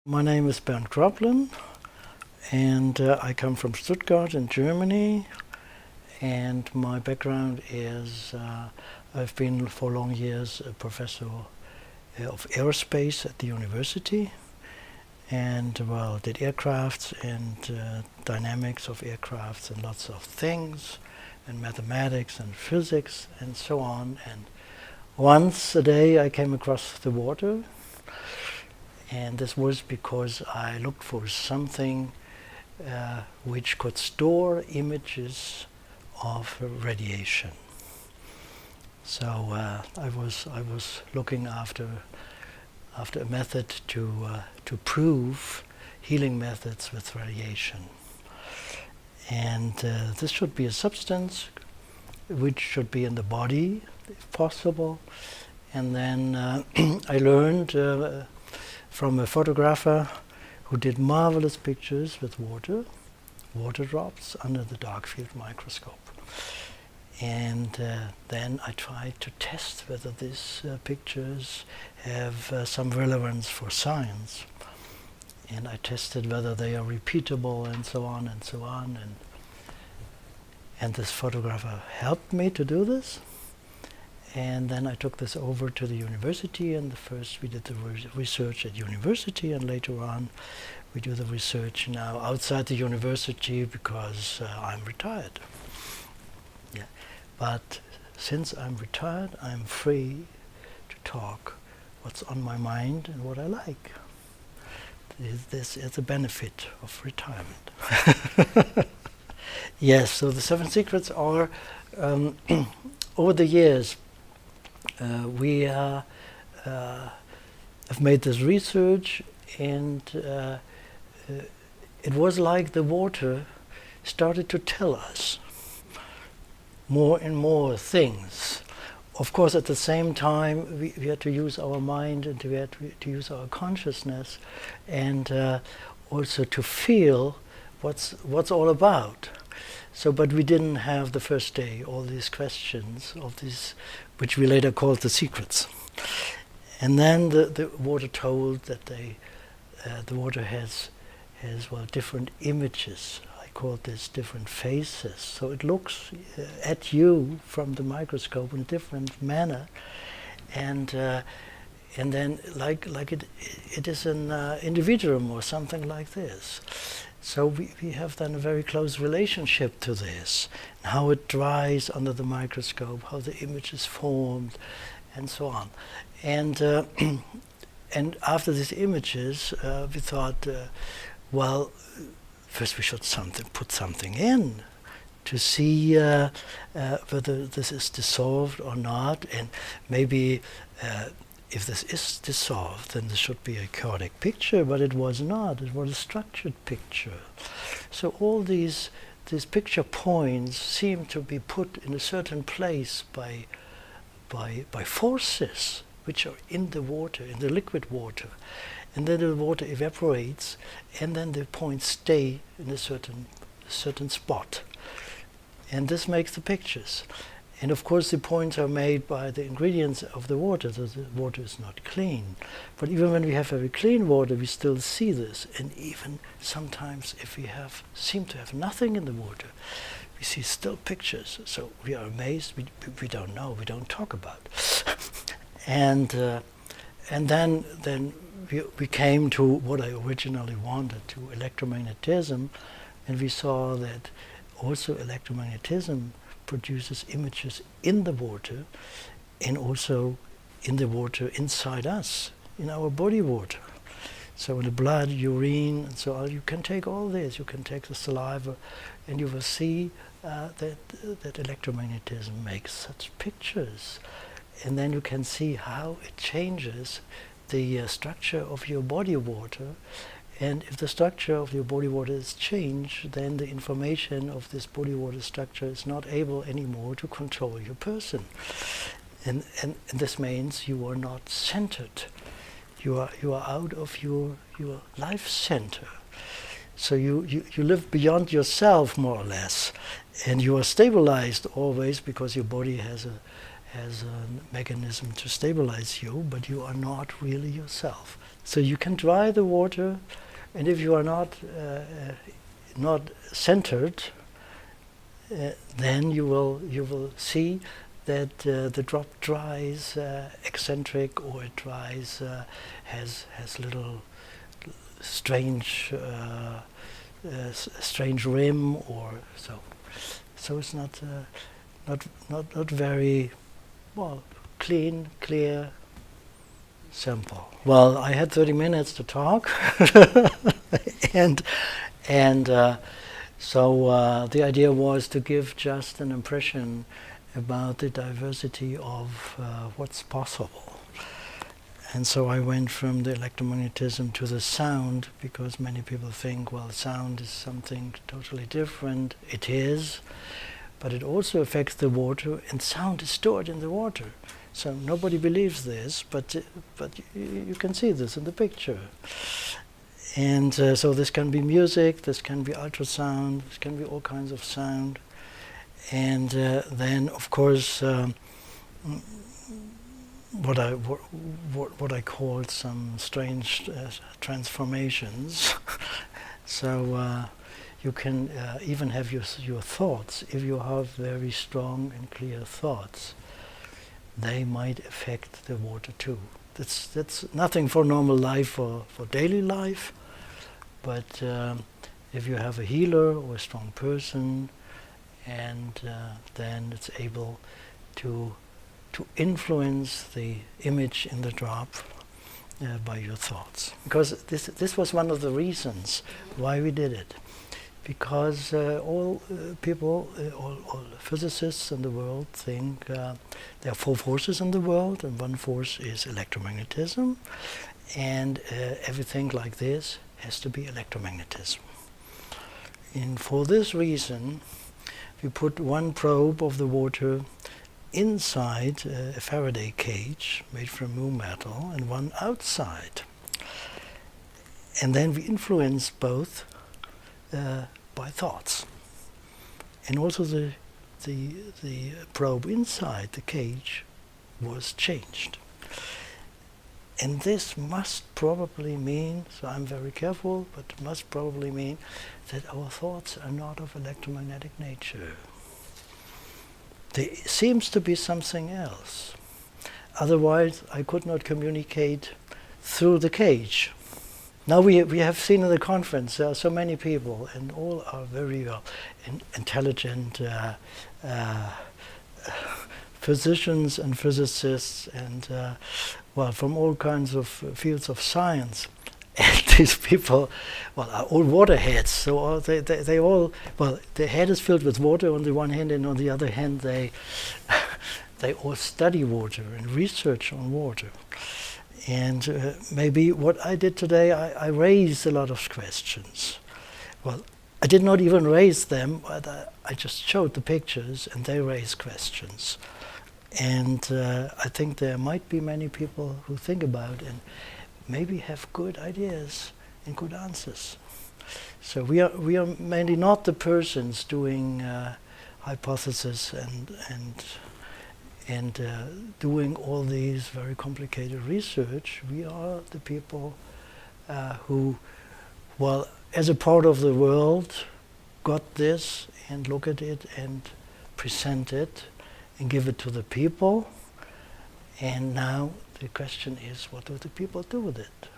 My name is Bernd Groblin, and I come from Stuttgart in Germany, and my background is I've been for long years a professor of aerospace at the university, and did aircrafts and dynamics of aircrafts and lots of things, and mathematics and physics and so on. And once a day I came across the water, and this was because I looked for something which could store images of radiation. So I was looking after a method to prove healing methods with radiation, and this should be a substance which should be in the body, if possible. And then I learned from a photographer who did marvelous pictures with water drops under the dark field microscope. And then I tried to test whether these pictures have some relevance for science. And I tested whether they are repeatable and so on and so on. And this photographer helped me to do this. And then I took this over to the university, and first we did the research at university, and later on we do the research now outside the university because I'm retired. Yeah. But since I'm retired, I'm free to talk what's on my mind and what I like. This is a benefit of retirement. Yes, so the 7 secrets are, over the years, we have made this research, and it was like the water started to tell us more and more things. Of course, at the same time, we had to use our mind, and we had to use our consciousness, and also to feel what's all about. So, but we didn't have the first day all these questions of these, which we later called the secrets. And then the water told that the water has different images. I call this different faces. So it looks at you from the microscope in a different manner, and then like it is an individuum or something like this. So we have then a very close relationship to this, how it dries under the microscope, how the image is formed, and so on. And and after these images, we thought, well, first we should put something in to see whether this is dissolved or not, and maybe if this is dissolved, then this should be a chaotic picture, but it was not. It was a structured picture. So all these picture points seem to be put in a certain place by forces which are in the water, in the liquid water. And then the water evaporates, and then the points stay in a certain spot. And this makes the pictures. And of course the points are made by the ingredients of the water, so the water is not clean. But even when we have very clean water, we still see this. And even sometimes if we seem to have nothing in the water, we see still pictures. So we are amazed, we don't know, we don't talk about. And then we came to what I originally wanted, to electromagnetism, and we saw that also electromagnetism produces images in the water, and also in the water inside us, in our body water. So in the blood, urine, and so on, you can take all this, you can take the saliva, and you will see that electromagnetism makes such pictures. And then you can see how it changes the structure of your body water. And if the structure of your body water is changed, then the information of this body water structure is not able anymore to control your person. And this means you are not centered. You are out of your life center. So you live beyond yourself, more or less. And you are stabilized always because your body has has a mechanism to stabilize you, but you are not really yourself. So you can try the water, and if you are not centered, then you will see that the drop dries eccentric, or it dries has little strange strange rim, or so. So it's not very well clean, clear, simple. Well, I had 30 minutes to talk, and so the idea was to give just an impression about the diversity of what's possible. And so I went from the electromagnetism to the sound, because many people think, well, sound is something totally different. It is, but it also affects the water, and sound is stored in the water. So nobody believes this, but you can see this in the picture. And so this can be music, this can be ultrasound, this can be all kinds of sound. And then, of course, what I called some strange transformations. So you can even have your thoughts. If you have very strong and clear thoughts, they might affect the water too. That's nothing for normal life, for daily life. But if you have a healer or a strong person, and then it's able to influence the image in the drop by your thoughts. Because this was one of the reasons why we did it. Because all people, all physicists in the world think there are 4 forces in the world, and one force is electromagnetism, and everything like this has to be electromagnetism. And for this reason, we put one probe of the water inside a Faraday cage made from mu metal, and one outside. And then we influence both by thoughts. And also the probe inside the cage was changed. And this must probably mean, so I'm very careful, but must probably mean that our thoughts are not of electromagnetic nature. There seems to be something else. Otherwise, I could not communicate through the cage. Now we have seen in the conference, there are so many people, and all are very intelligent physicians and physicists, and well, from all kinds of fields of science. And these people, well, are all water heads. So they all, well, their head is filled with water on the one hand, and on the other hand, they all study water and research on water. And maybe what I did today, I raised a lot of questions. Well, I did not even raise them, but I just showed the pictures, and they raised questions. And I think there might be many people who think about and maybe have good ideas and good answers. So we are mainly not the persons doing hypotheses and doing all these very complicated research. We are the people who, well, as a part of the world, got this and look at it and present it and give it to the people. And now the question is, what do the people do with it?